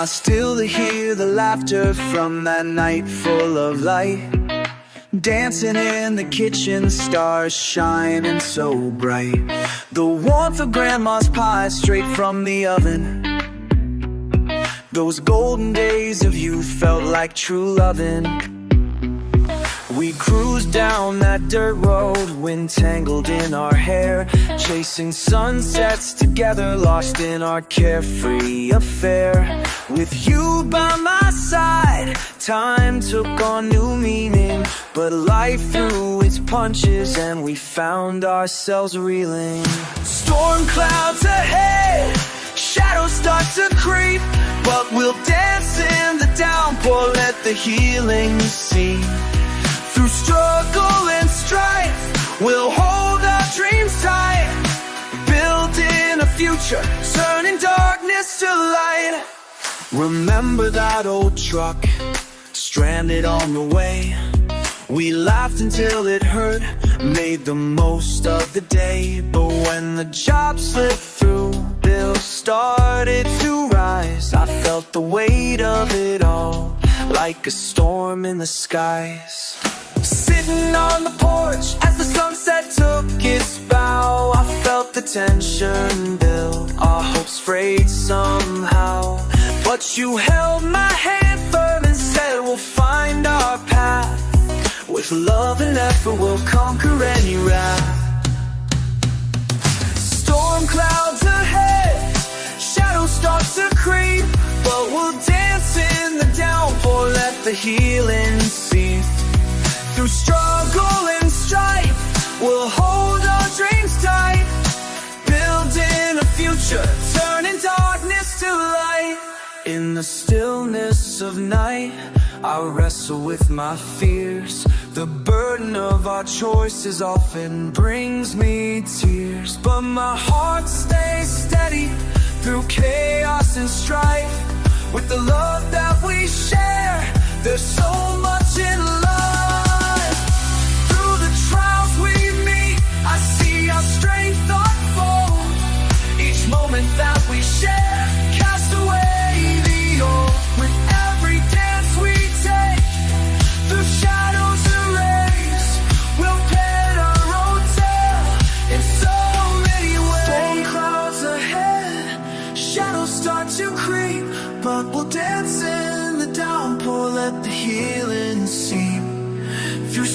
I still hear the laughter from that night full of light, dancing in the kitchen, stars shining so bright. The warmth of grandma's pie straight from the oven. Those golden days of youth felt like true loving. We cruised down that dirt road, wind tangled in our hair, chasing sunsets together, lost in our carefree affair. With you by my side, time took on new meaning, but life threw its punches and we found ourselves reeling. Storm clouds ahead, shadows start to creep, but we'll dance in the downpour, let the healing seep. Through struggle and strife, we'll hold our dreams tight, building a future, turning darkness to light. Remember that old truck, stranded on the way. We laughed until it hurt, made the most of the day. But when the job slipped through, bills started to rise. I felt the weight of it all, like a storm in the skies. Sitting on the porch as the sunset took its bow, I felt the tension build, our hopes frayed somehow. But you held my hand firm and said we'll find our path. With love and effort we'll conquer any wrath. Storm clouds ahead, shadows start to creep, but we'll dance in the downpour, let the healing seep. Through struggle and strife, we'll hold our dreams tight, building a future, turning darkness to light. In the stillness of night, I wrestle with my fears. The burden of our choices often brings me tears, but my heart stays steady through chaos and strife. With the love that we share, there's so much in life. Through the trials we meet, I see our strength unfold. Each moment that we share, cast away the old. With every dance we take, through shadows and rays, we'll pen our own tale in so many ways. Storm clouds ahead, shadows start to creep, but we'll dance in the downpour, let the healing seep. Through